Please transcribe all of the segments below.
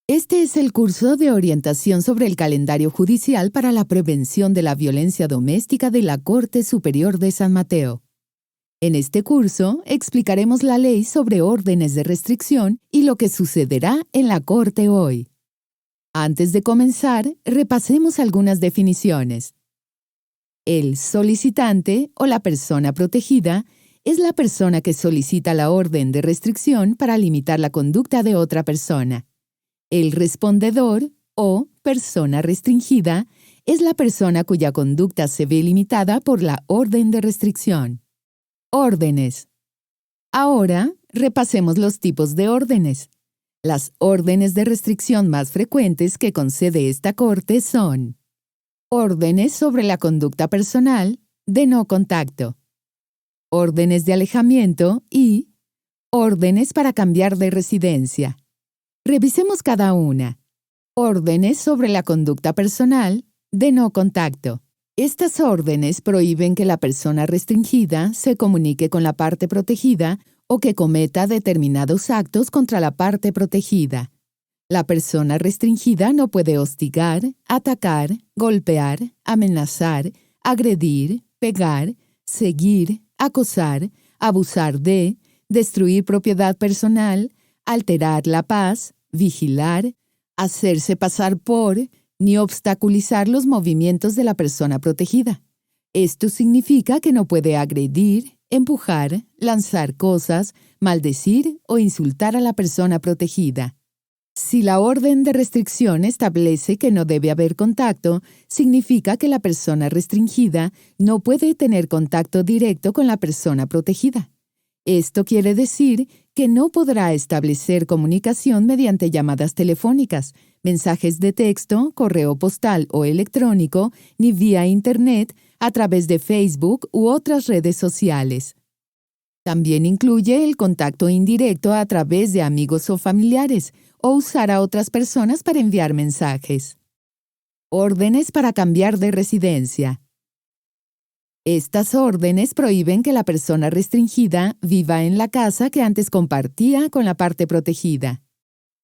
Este es el curso de orientación sobre el calendario judicial para la prevención de la violencia doméstica de la Corte Superior de San Mateo. En este curso explicaremos la ley sobre órdenes de restricción y lo que sucederá en la Corte hoy. Antes de comenzar, repasemos algunas definiciones. El solicitante o la persona protegida es la persona que solicita la orden de restricción para limitar la conducta de otra persona. El respondedor o persona restringida es la persona cuya conducta se ve limitada por la orden de restricción. Órdenes. Ahora, repasemos los tipos de órdenes. Las órdenes de restricción más frecuentes que concede esta Corte son: órdenes sobre la conducta personal, de no contacto, órdenes de alejamiento y órdenes para cambiar de residencia. Revisemos cada una. Órdenes sobre la conducta personal, de no contacto. Estas órdenes prohíben que la persona restringida se comunique con la parte protegida o que cometa determinados actos contra la parte protegida. La persona restringida no puede hostigar, atacar, golpear, amenazar, agredir, pegar, seguir, acosar, abusar de, destruir propiedad personal, alterar la paz, vigilar, hacerse pasar por, ni obstaculizar los movimientos de la persona protegida. Esto significa que no puede agredir, empujar, lanzar cosas, maldecir o insultar a la persona protegida. Si la orden de restricción establece que no debe haber contacto, significa que la persona restringida no puede tener contacto directo con la persona protegida. Esto quiere decir que no podrá establecer comunicación mediante llamadas telefónicas, mensajes de texto, correo postal o electrónico, ni vía Internet, a través de Facebook u otras redes sociales. También incluye el contacto indirecto a través de amigos o familiares, o usar a otras personas para enviar mensajes. Órdenes para cambiar de residencia. Estas órdenes prohíben que la persona restringida viva en la casa que antes compartía con la parte protegida.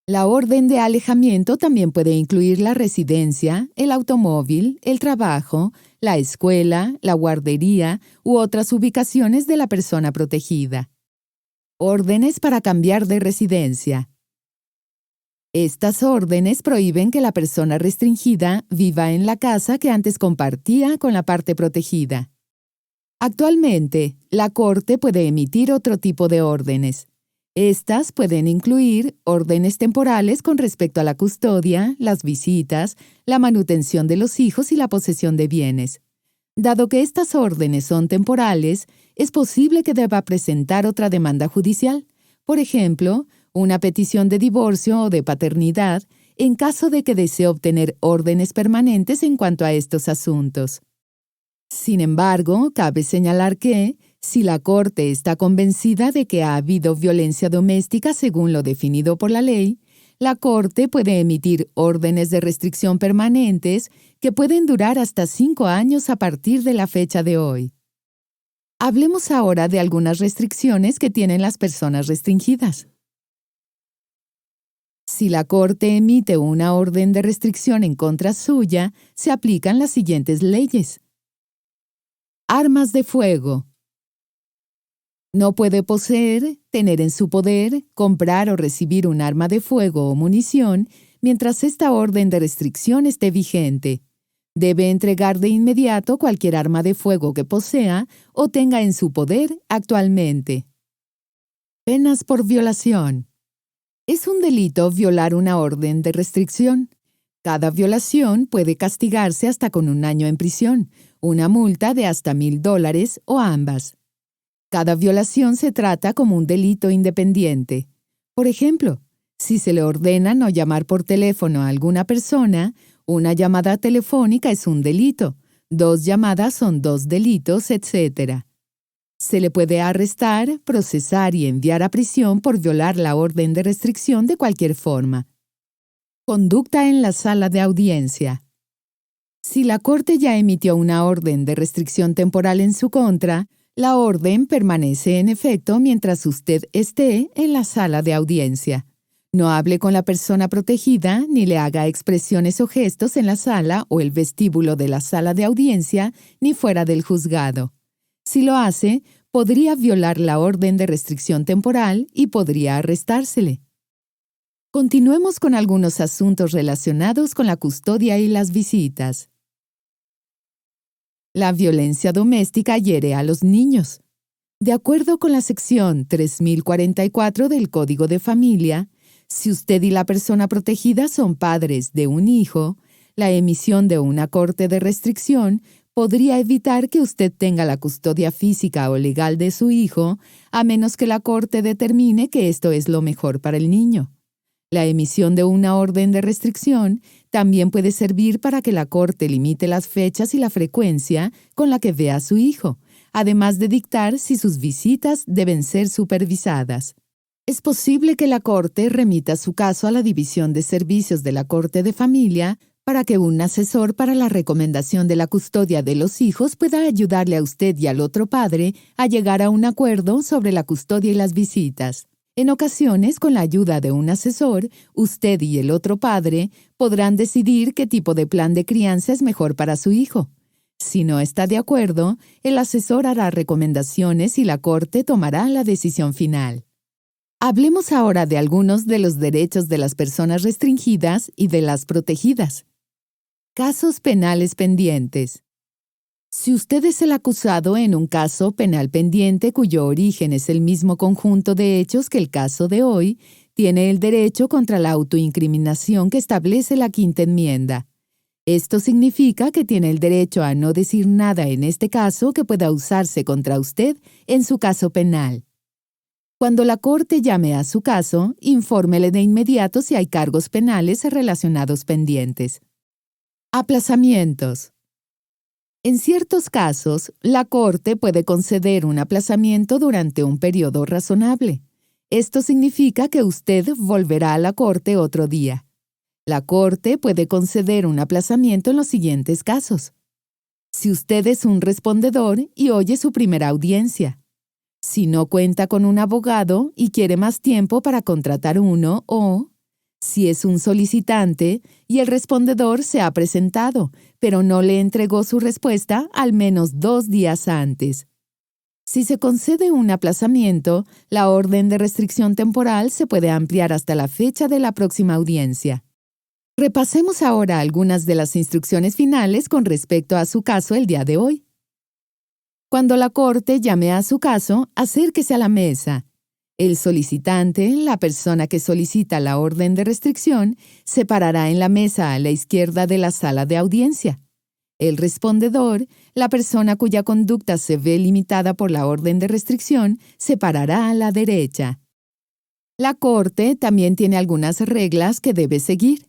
La orden de alejamiento también puede incluir la residencia, el automóvil, el trabajo, la escuela, la guardería u otras ubicaciones de la persona protegida. Órdenes para cambiar de residencia. Estas órdenes prohíben que la persona restringida viva en la casa que antes compartía con la parte protegida. Actualmente, la Corte puede emitir otro tipo de órdenes. Estas pueden incluir órdenes temporales con respecto a la custodia, las visitas, la manutención de los hijos y la posesión de bienes. Dado que estas órdenes son temporales, es posible que deba presentar otra demanda judicial, por ejemplo, una petición de divorcio o de paternidad, en caso de que desee obtener órdenes permanentes en cuanto a estos asuntos. Sin embargo, cabe señalar que, si la Corte está convencida de que ha habido violencia doméstica según lo definido por la ley, la Corte puede emitir órdenes de restricción permanentes que pueden durar hasta 5 años a partir de la fecha de hoy. Hablemos ahora de algunas restricciones que tienen las personas restringidas. Si la Corte emite una orden de restricción en contra suya, se aplican las siguientes leyes. Armas de fuego. No puede poseer, tener en su poder, comprar o recibir un arma de fuego o munición mientras esta orden de restricción esté vigente. Debe entregar de inmediato cualquier arma de fuego que posea o tenga en su poder actualmente. Penas por violación. Es un delito violar una orden de restricción. Cada violación puede castigarse hasta con 1 año en prisión, una multa de hasta $1,000 o ambas. Cada violación se trata como un delito independiente. Por ejemplo, si se le ordena no llamar por teléfono a alguna persona, una llamada telefónica es un delito, 2 llamadas son 2 delitos, etc. Se le puede arrestar, procesar y enviar a prisión por violar la orden de restricción de cualquier forma. Conducta en la sala de audiencia. Si la Corte ya emitió una orden de restricción temporal en su contra, la orden permanece en efecto mientras usted esté en la sala de audiencia. No hable con la persona protegida ni le haga expresiones o gestos en la sala o el vestíbulo de la sala de audiencia ni fuera del juzgado. Si lo hace, podría violar la orden de restricción temporal y podría arrestársele. Continuemos con algunos asuntos relacionados con la custodia y las visitas. La violencia doméstica hiere a los niños. De acuerdo con la sección 3044 del Código de Familia, si usted y la persona protegida son padres de un hijo, la emisión de una corte de restricción podría evitar que usted tenga la custodia física o legal de su hijo, a menos que la corte determine que esto es lo mejor para el niño. La emisión de una orden de restricción también puede servir para que la corte limite las fechas y la frecuencia con la que ve a su hijo, además de dictar si sus visitas deben ser supervisadas. Es posible que la corte remita su caso a la División de Servicios de la Corte de Familia para que un asesor para la recomendación de la custodia de los hijos pueda ayudarle a usted y al otro padre a llegar a un acuerdo sobre la custodia y las visitas. En ocasiones, con la ayuda de un asesor, usted y el otro padre podrán decidir qué tipo de plan de crianza es mejor para su hijo. Si no está de acuerdo, el asesor hará recomendaciones y la corte tomará la decisión final. Hablemos ahora de algunos de los derechos de las personas restringidas y de las protegidas. Casos penales pendientes. Si usted es el acusado en un caso penal pendiente cuyo origen es el mismo conjunto de hechos que el caso de hoy, tiene el derecho contra la autoincriminación que establece la Quinta Enmienda. Esto significa que tiene el derecho a no decir nada en este caso que pueda usarse contra usted en su caso penal. Cuando la corte llame a su caso, infórmele de inmediato si hay cargos penales relacionados pendientes. Aplazamientos. En ciertos casos, la corte puede conceder un aplazamiento durante un periodo razonable. Esto significa que usted volverá a la corte otro día. La corte puede conceder un aplazamiento en los siguientes casos. Si usted es un respondedor y oye su primera audiencia. Si no cuenta con un abogado y quiere más tiempo para contratar uno o si es un solicitante y el respondedor se ha presentado, pero no le entregó su respuesta al menos 2 días antes. Si se concede un aplazamiento, la orden de restricción temporal se puede ampliar hasta la fecha de la próxima audiencia. Repasemos ahora algunas de las instrucciones finales con respecto a su caso el día de hoy. Cuando la corte llame a su caso, acérquese a la mesa. El solicitante, la persona que solicita la orden de restricción, se parará en la mesa a la izquierda de la sala de audiencia. El respondedor, la persona cuya conducta se ve limitada por la orden de restricción, se parará a la derecha. La corte también tiene algunas reglas que debe seguir.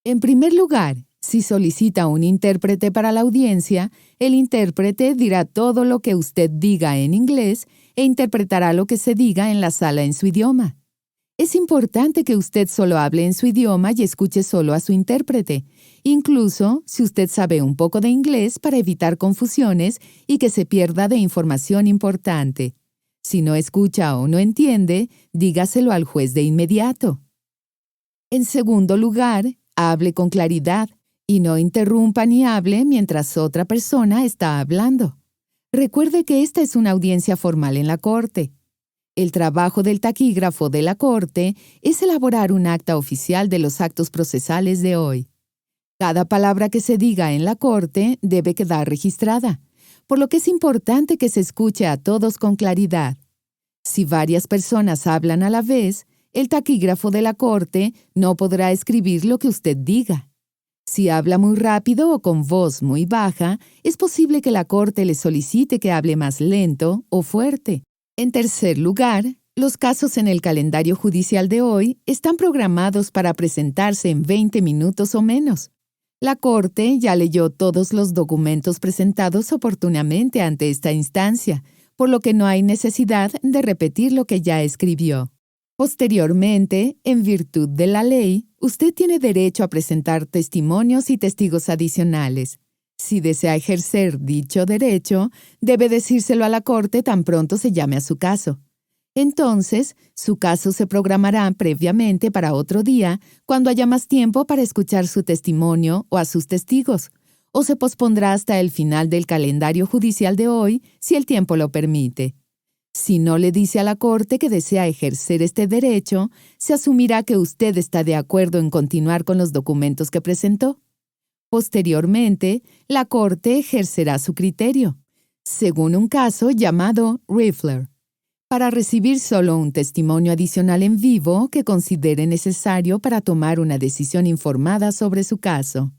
En primer lugar, si solicita un intérprete para la audiencia, el intérprete dirá todo lo que usted diga en inglés e interpretará lo que se diga en la sala en su idioma. Es importante que usted solo hable en su idioma y escuche solo a su intérprete, incluso si usted sabe un poco de inglés para evitar confusiones y que se pierda de información importante. Si no escucha o no entiende, dígaselo al juez de inmediato. En segundo lugar, hable con claridad y no interrumpa ni hable mientras otra persona está hablando. Recuerde que esta es una audiencia formal en la corte. El trabajo del taquígrafo de la corte es elaborar un acta oficial de los actos procesales de hoy. Cada palabra que se diga en la corte debe quedar registrada, por lo que es importante que se escuche a todos con claridad. Si varias personas hablan a la vez, el taquígrafo de la corte no podrá escribir lo que usted diga. Si habla muy rápido o con voz muy baja, es posible que la corte le solicite que hable más lento o fuerte. En tercer lugar, los casos en el calendario judicial de hoy están programados para presentarse en 20 minutos o menos. La corte ya leyó todos los documentos presentados oportunamente ante esta instancia, por lo que no hay necesidad de repetir lo que ya escribió. Posteriormente, en virtud de la ley, usted tiene derecho a presentar testimonios y testigos adicionales. Si desea ejercer dicho derecho, debe decírselo a la corte tan pronto se llame a su caso. Entonces, su caso se programará previamente para otro día cuando haya más tiempo para escuchar su testimonio o a sus testigos, o se pospondrá hasta el final del calendario judicial de hoy si el tiempo lo permite. Si no le dice a la Corte que desea ejercer este derecho, se asumirá que usted está de acuerdo en continuar con los documentos que presentó. Posteriormente, la Corte ejercerá su criterio, según un caso llamado Riffler, para recibir solo un testimonio adicional en vivo que considere necesario para tomar una decisión informada sobre su caso.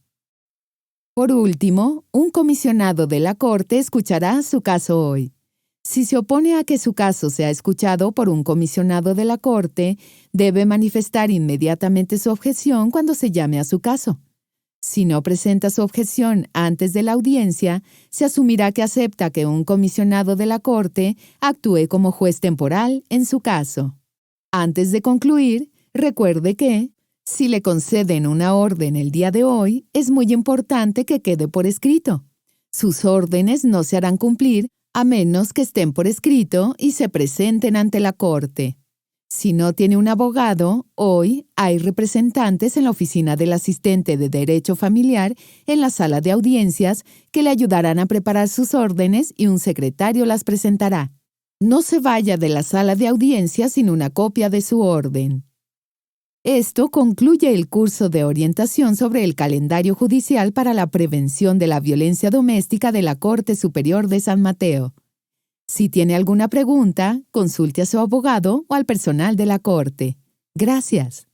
Por último, un comisionado de la Corte escuchará su caso hoy. Si se opone a que su caso sea escuchado por un comisionado de la Corte, debe manifestar inmediatamente su objeción cuando se llame a su caso. Si no presenta su objeción antes de la audiencia, se asumirá que acepta que un comisionado de la Corte actúe como juez temporal en su caso. Antes de concluir, recuerde que, si le conceden una orden el día de hoy, es muy importante que quede por escrito. Sus órdenes no se harán cumplir a menos que estén por escrito y se presenten ante la Corte. Si no tiene un abogado, hoy hay representantes en la oficina del asistente de Derecho Familiar en la sala de audiencias que le ayudarán a preparar sus órdenes y un secretario las presentará. No se vaya de la sala de audiencias sin una copia de su orden. Esto concluye el curso de orientación sobre el calendario judicial para la prevención de la violencia doméstica de la Corte Superior de San Mateo. Si tiene alguna pregunta, consulte a su abogado o al personal de la Corte. Gracias.